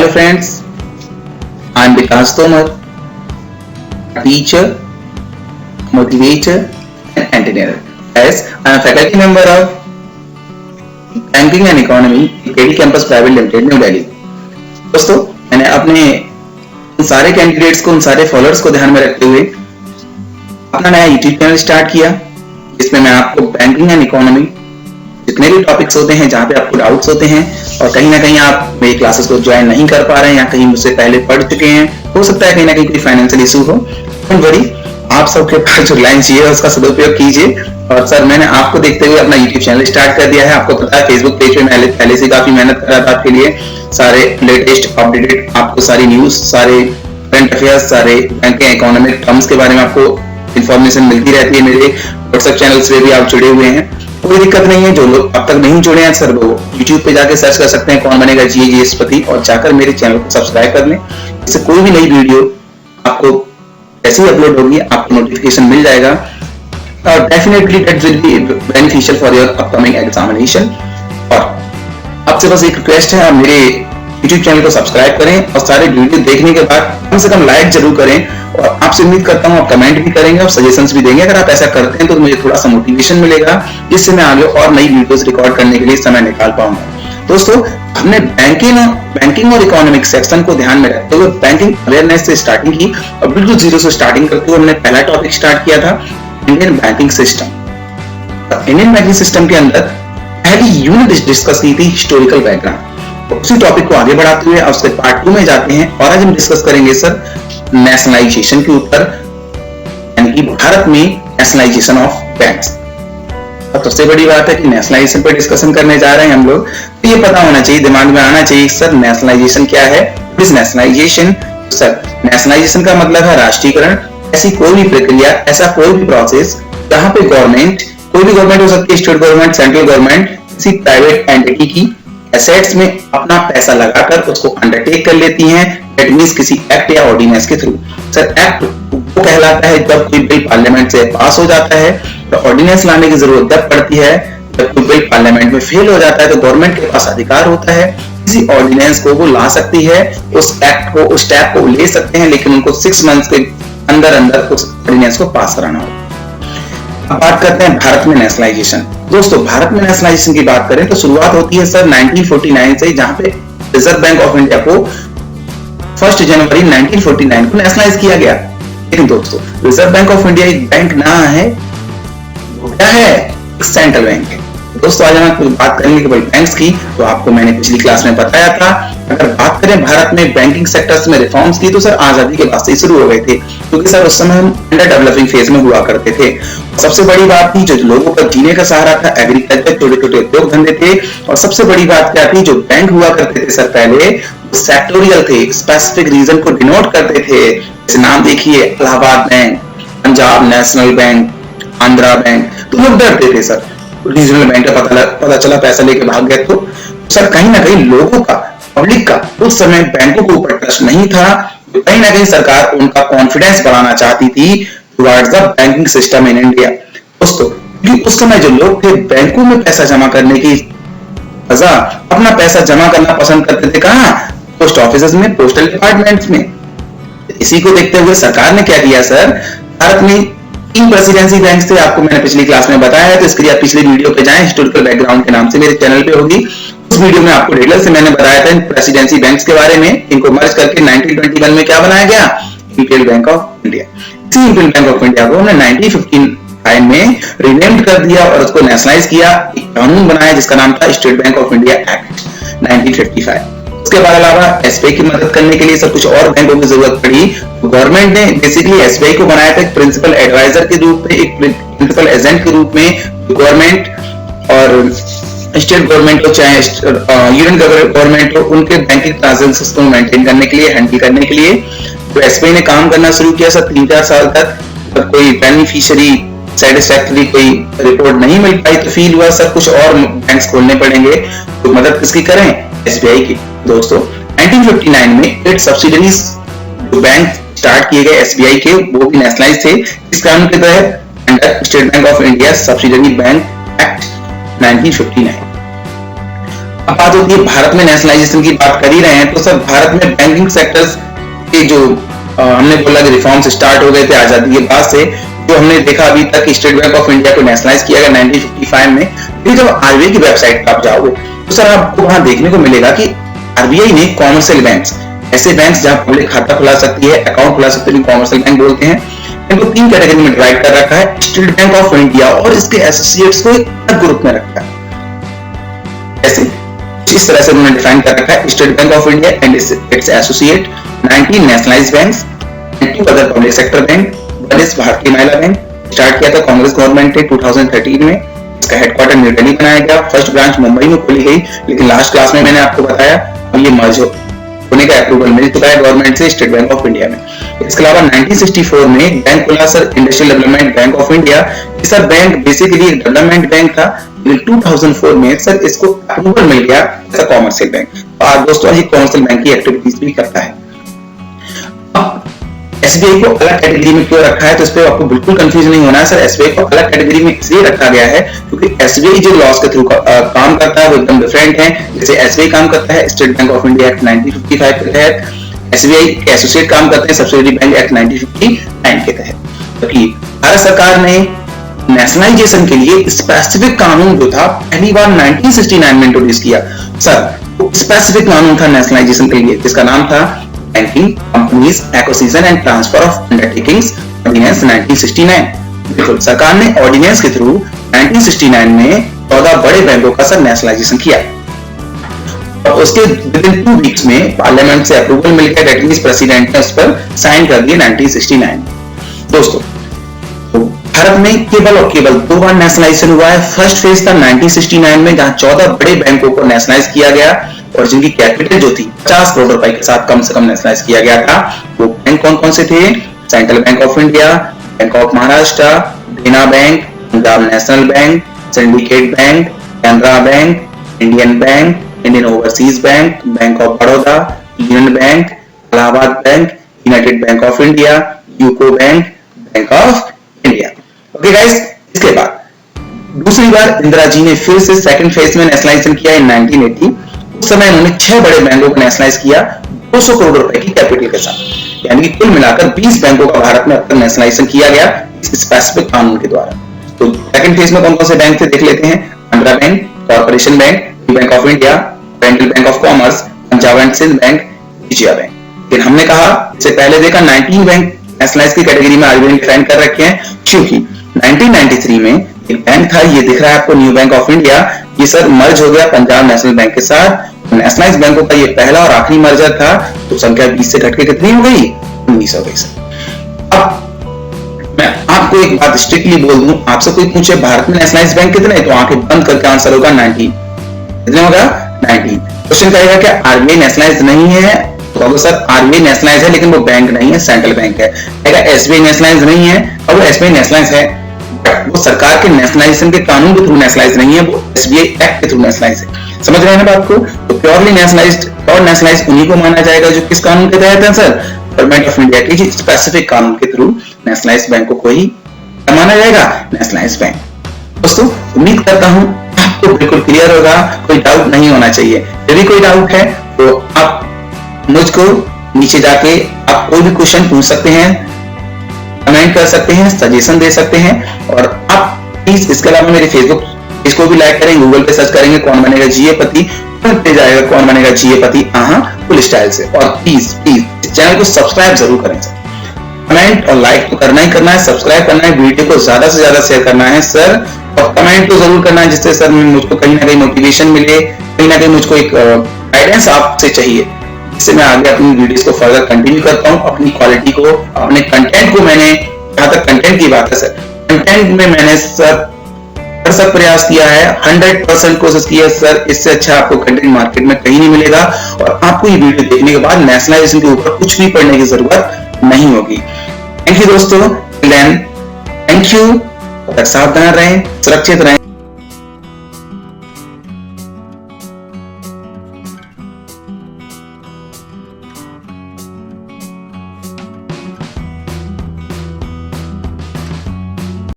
Hello friends, I am Vikas Tomar, a teacher, motivator and engineer. As I am a faculty member of Banking and Economy, KD Campus Private Limited, new Delhi. दोस्तों, मैंने अपने उन सारे candidates को, उन सारे followers को ध्यान में रखते हुए अपना नया यूट्यूब चैनल स्टार्ट किया, जिसमें मैं आपको बैंकिंग एंड इकोनॉमी जितने भी टॉपिक्स होते हैं, जहाँ पे आपको डाउट्स होते हैं और कहीं ना कहीं आप मेरी क्लासेस को ज्वाइन नहीं कर पा रहे हैं या कहीं मुझसे पहले पढ़ चुके हैं, हो सकता है कहीं ना कहीं कोई फाइनेंशियल इशू हो, डोंट वरी, आप सबके पास जो लाइन चाहिए उसका सदुपयोग कीजिए। और सर, मैंने आपको देखते हुए अपना यूट्यूब चैनल स्टार्ट कर दिया है। आपको पता है फेसबुक पेज पे मैं पहले से काफी मेहनत कर रहा था आपके लिए, सारे लेटेस्ट अपडेटेड आपको सारी न्यूज, सारे करंट अफेयर्स, सारे बैंकिंग इकोनॉमिक टर्म्स के बारे में आपको इंफॉर्मेशन मिलती रहती है। मेरे व्हाट्सएप चैनल से भी आप जुड़े हुए हैं, कोई दिक्कत नहीं है। जो लोग अब तक नहीं जुड़े हैं सर, वो YouTube पे जाके सर्च कर सकते हैं कौन बनेगा GAGS पति, और जाकर मेरे चैनल को सब्सक्राइब कर लें। इससे कोई भी नई वीडियो आपको ऐसे ही अपलोड होगी, आपको नोटिफिकेशन मिल जाएगा और definitely that will be beneficial for your upcoming examination. और आपसे बस एक रिक्वेस्ट है, आप मेरे YouTube चैनल को सब्सक्राइब करें और सारे वीडियो देखने के बाद कम से कम लाइक जरूर करें। और आपसे उम्मीद करता हूं आप कमेंट भी करेंगे और सजेशंस भी देंगे। अगर आप ऐसा करते हैं तो मुझे थोड़ा सा मोटिवेशन मिलेगा, जिससे मैं आगे और नई वीडियोस रिकॉर्ड करने के लिए समय निकाल पाऊंगा। दोस्तों, हमने बैंकिंग और इकोनॉमिक सेक्शन को ध्यान में रखते हुए बैंकिंग अवेयरनेस से स्टार्टिंग की और बिल्कुल जीरो से स्टार्टिंग करते हुए हमने पहला टॉपिक स्टार्ट किया था Indian banking system. Indian banking system के अंदर पहली यूनिट डिस्कस की थी हिस्टोरिकल बैकग्राउंड। उसी टॉपिक को आगे बढ़ाते हुए उसके पार्ट 2 में जाते हैं और आज हम डिस्कस करेंगे सर नेशनलाइजेशन के ऊपर, यानी कि भारत में नेशनलाइजेशन ऑफ बैंक्स। अब सबसे बड़ी बात है कि नेशनलाइजेशन पर डिस्कशन करने जा रहे हैं हम लोग, तो ये पता होना चाहिए, दिमाग में आना चाहिए सर नेशनलाइजेशन क्या है। इस नेशनलाइजेशन नेशनलाइजेशन का मतलब है राष्ट्रीयकरण। ऐसी कोई भी प्रक्रिया, ऐसा कोई भी प्रोसेस जहां पे गवर्नमेंट, कोई भी गवर्नमेंट हो सकती है, स्टेट गवर्नमेंट, सेंट्रल गवर्नमेंट, किसी प्राइवेट एंटिटी की एसेट्स में अपना पैसा लगाकर उसको अंडरटेक कर लेती हैं, दैट मींस किसी एक्ट या ऑर्डिनेंस के थ्रू। सर, एक्ट वो कहलाता है जब कोई बिल पार्लियामेंट से पास हो जाता है, तो ऑर्डिनेंस लाने की जरूरत तब पड़ती है जब कोई बिल पार्लियामेंट में फेल हो जाता है, तो गवर्नमेंट के पास अधिकार होता है, किसी ऑर्डिनेंस को वो ला सकती है, उस एक्ट को, उस स्टेप को ले सकते हैं, लेकिन उनको 6 मंथ्स के अंदर अंदर उस ऑर्डिनेंस को पास कराना होगा। अब बात करते हैं भारत में नेशनलाइजेशन। दोस्तों, भारत में नेशनलाइजेशन की बात करें तो शुरुआत होती है सर 1949 से, जहां पे रिजर्व बैंक ऑफ इंडिया को 1 जनवरी 1949 को नेशनलाइज किया गया। लेकिन दोस्तों, रिजर्व बैंक ऑफ इंडिया एक बैंक ना है, वो क्या है? एक सेंट्रल बैंक है। दोस्तों, आज हम कुछ बात करेंगे केवल बैंक्स की, तो आपको मैंने पिछली क्लास में बताया था। अगर बात करें भारत में बैंकिंग सेक्टर्स में रिफॉर्म्स की, तो सर आजादी के बाद से शुरू हो गए थे, क्योंकि सर उस समय हम अंडर डेवलपिंग फेज में हुआ करते थे। सबसे बड़ी बात थी, जो लोगों का जीने का सहारा था, एग्रीकल्चर, छोटे छोटे उद्योग धंधे थे। और सबसे बड़ी बात क्या थी, जो बैंक हुआ करते थे सर पहले, सेक्टोरियल थे, स्पेसिफिक रीजन को डिनोट करते थे। जैसे नाम देखिए, Allahabad bank, Punjab National bank, Andhra bank. तो लोग डरते थे सर, रीजनल बैंक का पता चला पैसा लेके भाग गए, तो सर कहीं ना कहीं लोगों का, पब्लिक का उस समय बैंकों के ऊपर ट्रस्ट नहीं था। तो कहीं ना कहीं सरकार उनका कॉन्फिडेंस बढ़ाना चाहती थी towards the banking system in India. दोस्तों, क्योंकि उस समय जो लोग थे बैंकों में पैसा जमा करने की वजह, अपना पैसा जमा करना पसंद करते थे कहां? पोस्ट ऑफिस में, पोस्टल डिपार्टमेंट्स में। इसी को देखते हुए सरकार ने क्या किया सर, भारत में 3 प्रेसिडेंसी बैंक थे, आपको मैंने पिछली क्लास में बताया है, तो इसके लिए आप पिछले वीडियो पे जाएं, हिस्टोरिकल बैकग्राउंड के नाम से मेरे चैनल पे होगी। उस वीडियो में आपको डिटेल से मैंने बताया था इन प्रेसिडेंसी बैंक्स के बारे में। इनको मर्ज करके 1921 में क्या बनाया गया? Imperial bank of India. इसी इंपिरियल बैंक ऑफ इंडिया को हमने 1959 में रीनेम्ड कर दिया और उसको नेशनलाइज किया, एक कानून बनाया जिसका नाम था state bank of India act 1955। उसके बाद अलावा SBI की मदद करने के लिए सब कुछ और बैंकों की जरूरत पड़ी। गवर्नमेंट ने बेसिकली SBI को बनाया था एक प्रिंसिपल एडवाइजर के रूप में, एक प्रिंसिपल एजेंट के रूप में। गवर्नमेंट और स्टेट गवर्नमेंट हो चाहे यूनियन गवर्नमेंट हो, उनके बैंकिंग ट्रांजैक्शंस को मेंटेन करने के लिए, हैंडल करने के लिए तो SBI ने काम करना शुरू किया सर 3-4 साल तक। तो कोई बेनिफिशियरी सेटिस्फैक्टरी कोई रिपोर्ट नहीं मिल पाई, तो फील हुआ सर कुछ और बैंक्स खोलने पड़ेंगे। तो मदद किसकी करें? SBI की। दोस्तों, 1959 में 8 सब्सिडरीज जो बैंक स्टार्ट किए गए SBI के, वो भी नेशनलाइज थे। इस कानून के तहत under state bank of India subsidiary bank act 1959। अब बात होती है भारत में नेशनलाइजेशन की, बात कर ही रहे हैं तो सर भारत में बैंकिंग सेक्टर्स के जो हमने बोला कि रिफॉर्म्स स्टार्ट हो गए थे आजादी के बाद से, जो हमने देखा अभी तक स्टेट बैंक ऑफ इंडिया को नेशनलाइज किया गया 1955 में। फिर जब आरबीआई की वेबसाइट पर आप जाओगे तो सर आपको वहां देखने को मिलेगा कि आरबीआई ने कॉमर्शियल बैंक्स, ऐसे बैंक्स जहां पब्लिक खाता खुला सकती है, अकाउंट खुला सकती है, कॉमर्शियल बैंक बोलते हैं, इनको 3 कैटेगरी में डिवाइड कर रखा है। स्टेट बैंक ऑफ इंडिया और इसके एसोसिएट्स को एक अलग ग्रुप में रखा है। ऐसे इस तरह से उन्होंने डिफाइन कर रखा है, state bank of India and it's associate, 19 nationalised banks and 2 other public sector bank. One is भारतीय महिला बैंक, स्टार्ट किया था कांग्रेस गवर्नमेंट ने 2013 में। इसका हेडक्वार्टर न्यू दिल्ली बनाया गया, फर्स्ट ब्रांच मुंबई में खोली गई, लेकिन लास्ट क्लास में मैंने आपको बताया अब ये मर्ज होने का अप्रूवल मिल चुका है गवर्नमेंट से स्टेट बैंक ऑफ इंडिया में। इसके अलावा 1964 में एक बैंक खुला sir, industrial development bank of India. Sir bank basically एक डेवलपमेंट बैंक था, लेकिन 2004 में सर इसको अप्रूवल मिल गया एज अ कॉमर्शियल बैंक। और दोस्तों ये कॉमर्शियल बैंक की एक्टिविटीज भी करता है। एसबीआई को अलग कैटेगरी में क्यों रखा है, तो इस पे आपको बिल्कुल कंफ्यूज नहीं होना है सर। एसबीआई को अलग कैटेगरी में इसलिए रखा गया है क्योंकि एसबीआई जो लॉस के थ्रू काम करता है वो एकदम डिफरेंट है। जैसे एसबीआई काम करता है state bank of India act 1955 के तहत, एसबीआई के एसोसिएट काम करते हैं सब्सिडियरी बैंक एक्ट 1959 के तहत। क्योंकि भारत सरकार ने नेशनलाइजेशन के लिए स्पेसिफिक कानून जो था पहली बार 1969 में इंट्रोड्यूस किया सर। स्पेसिफिक कानून था नेशनलाइजेशन के लिए, जिसका नाम था banking companies acquisition and transfer of undertakings ordinance 1969। बिल्कुल, सरकार ने ऑर्डिनेंस के थ्रू 1969 में 14 बड़े बैंकों का सर नेशनलाइजेशन किया और उसके विदिन 2 वीक्स में पार्लियामेंट से अप्रूवल मिल गया, दैट मींस प्रेसिडेंट ने उस पर साइन कर दिया 1969। दोस्तों भारत में केवल और केवल 2 बार नेशनलाइजेशन हुआ है। फर्स्ट फेज था 1969 में जहां 14 बड़े बैंकों को नेशनलाइज किया गया और जिनकी कैपिटल जो थी 50 करोड़ रुपए के साथ कम से कम नेशनलाइज किया गया था। वो बैंक कौन कौन से थे? Central bank of India, Bank of Maharashtra, Dena Bank, Punjab National Bank, Syndicate Bank, Canara Bank, Indian Bank, Indian Overseas Bank, bank of Baroda, Union Bank, Allahabad Bank, United Bank of India, UCO Bank, bank of India. Okay guys, इसके बाद दूसरी बार इंदिरा जी ने फिर से second phase में nationalisation किया इन 1980। उस समय उन्होंने 6 बड़े बैंकों को नेशनलाइज किया 200 करोड़ रुपए की कैपिटल के साथ, यानी कि कुल मिलाकर 20 बैंकों का भारत में अब तक नेशनलाइजेशन किया गया इस स्पेसिफिक कानून के द्वारा। तो सेकंड फेज में कौन कौन से बैंक थे देख लेते हैं। Andhra bank, corporation bank, bank of India, central bank of commerce, Punjab and Sind bank, Vijaya bank. फिर हमने कहा इससे पहले देखा 19 बैंक नेशनलाइज की कैटेगरी में आरबीआई ने डिफाइन कर रखे हैं, क्योंकि 1993 में एक बैंक था, ये दिख रहा है आपको, न्यू बैंक ऑफ इंडिया। ये सर मर्ज हो गया पंजाब नेशनल बैंक के साथ। नेशनलाइज बैंकों का ये पहला और आखिरी मर्जर था, तो संख्या 20 से घटके कितनी हो गई? 19 हो गई सर। अब मैं आपको एक बात स्ट्रिक्टली बोल दूं, आपसे कोई पूछे भारत में नेशनलाइज बैंक कितने, तो आंखें बंद करके आंसर होगा 19। कितने होगा? 19। क्वेश्चन कहेगा क्या आरबीआई नेशनलाइज नहीं है, तो सर आरबीआई नेशनलाइज है लेकिन वो बैंक नहीं है, सेंट्रल बैंक है। कहेगा एसबीआई नेशनलाइज नहीं है, और वो एसबीआई नेशनलाइज है, वो सरकार के नेशनलाइजेशन के कानून के थ्रू नेशनलाइज नहीं है, वो एसबीआई एक्ट के थ्रू नेशनलाइज है। समझ रहे हैं ना बात को? तो प्योरली नेशनलाइज्ड और नेशनलाइज उन्हीं को माना जाएगा जो किस कानून के तहत है सर? गवर्नमेंट ऑफ इंडिया के स्पेसिफिक कानून के थ्रू नेशनलाइज बैंकों को ही माना जाएगा नेशनलाइज बैंक। दोस्तों उम्मीद करता हूं आपको बिल्कुल क्लियर होगा, कोई डाउट नहीं होना चाहिए। यदि कोई डाउट है तो आप मुझको नीचे जाके आप कोई भी क्वेश्चन पूछ सकते हैं, कमेंट कर सकते हैं, सजेशन दे सकते हैं, और आप प्लीज इसके अलावा मेरे फेसबुक पेज को भी लाइक करें, गूगल पे सर्च करेंगे कौन बनेगा जीए पति, पे जाएगा कौन बनेगा जीए पति फुल स्टाइल से। और प्लीज प्लीज इस चैनल को सब्सक्राइब जरूर करें सर। कमेंट और लाइक तो करना ही करना है, सब्सक्राइब करना है, वीडियो को ज्यादा से ज्यादा शेयर करना है सर, और कमेंट तो जरूर करना है जिससे सर मुझको कहीं ना कहीं मोटिवेशन मिले, कहीं ना कहीं मुझको एक गाइडेंस आपसे चाहिए, जिससे मैं आगे अपनी वीडियोस को फर्दर कंटिन्यू कर पाऊं, अपनी क्वालिटी को, अपने कंटेंट को। मैंने जहां तक कंटेंट की बात है सर, कंटेंट में मैंने सर हर सब प्रयास किया है, 100% कोशिश की है सर, इससे अच्छा आपको कंटेंट मार्केट में कहीं नहीं मिलेगा, और आपको ये वीडियो देखने के बाद नेशनलाइजेशन के ऊपर कुछ भी पढ़ने की जरूरत नहीं होगी। थैंक यू दोस्तों, थैंक यू। सावधान रहें, सुरक्षित रहें।